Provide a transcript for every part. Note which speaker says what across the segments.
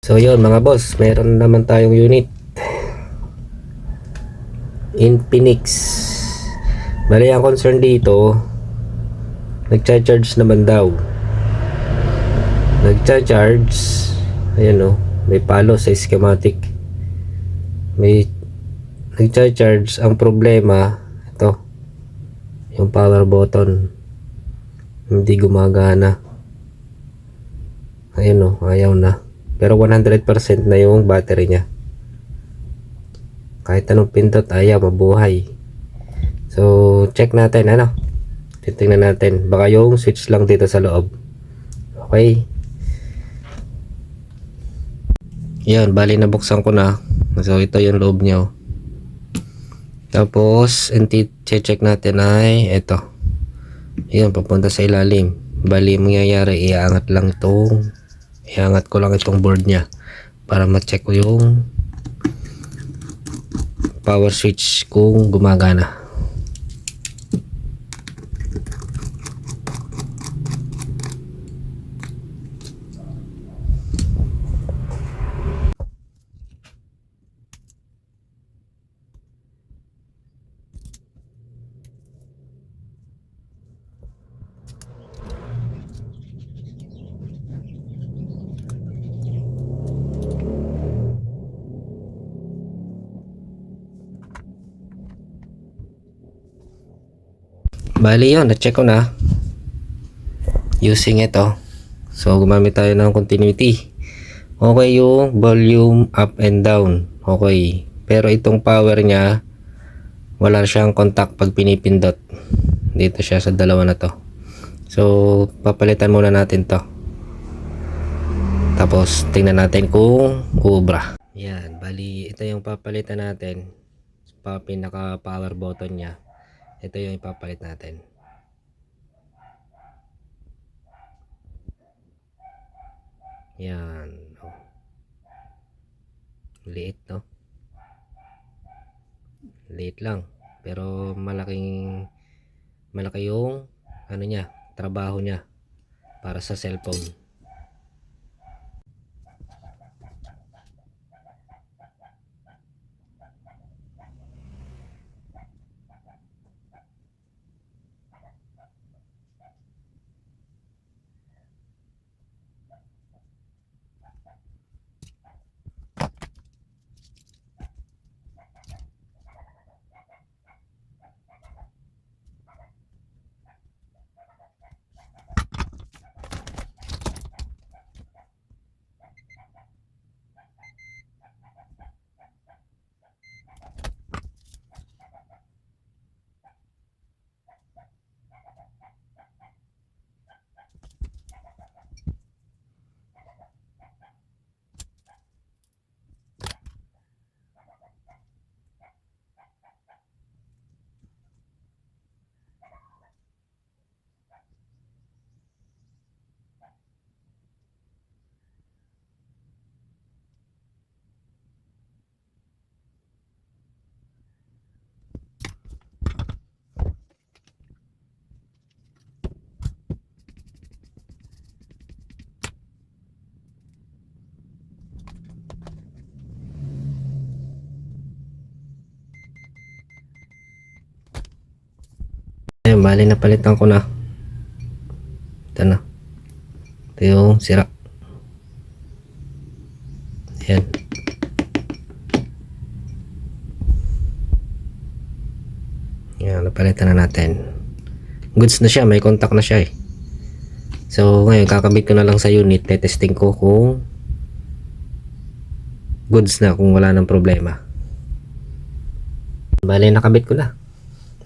Speaker 1: So yun mga boss, meron naman tayong unit Infinix. Bali ang concern dito, nagcha-charge naman daw. Nagcha-charge, ayan o, may palo sa schematic. May nagcha-charge, ang problema, ito, yung power button, hindi gumagana. Ayan o, ayaw na. Pero 100% na yung battery niya. Kahit anong pindot, ayaw mabuhay. So, check natin, ano? Titingnan natin. Baka yung switch lang dito sa loob. Okay. Yan, bali nabuksan ko na. So, ito yung loob niya. Tapos, check natin ay ito. Yan, papunta sa ilalim. Bali, mangyayari, iangat ko lang itong board niya para ma-check ko yung power switch kung gumagana. Bali yun, na-check ko na using ito. So gumamit tayo ng continuity. Okay yung volume up and down, okay, pero itong power nya wala siyang contact pag pinipindot. Dito siya sa dalawa na to. So papalitan muna natin to, tapos tingnan natin kung ubra. Yan, bali ito yung papalitan natin. Pinaka power button nya, ito yung ipapalit natin. Yan, oh. Liit, no? Liit lang, pero malaki yung ano niya, trabaho niya para sa cellphone. Ayun, bali napalitan ko na. Ito na. Ito yung sira. Ayan. Ayan, napalitan na natin. Goods na siya, may contact na siya eh. So ngayon kakabit ko na lang sa unit, testing ko kung goods na, kung wala nang problema. Bali nakabit ko na.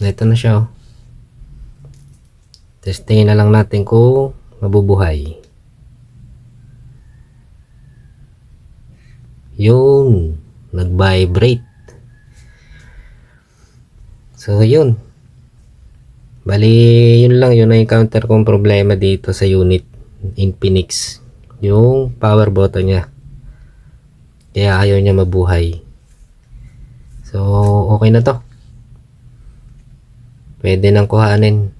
Speaker 1: Ito na siya oh. Testingin na lang natin kung mabubuhay. Yun, nag-vibrate. So yun. Bali yun lang, yun na encounter kong problema dito sa unit Infinix. Yung power button nya, kaya ayaw niya mabuhay. So okay na to. Pwede nang kuhanin.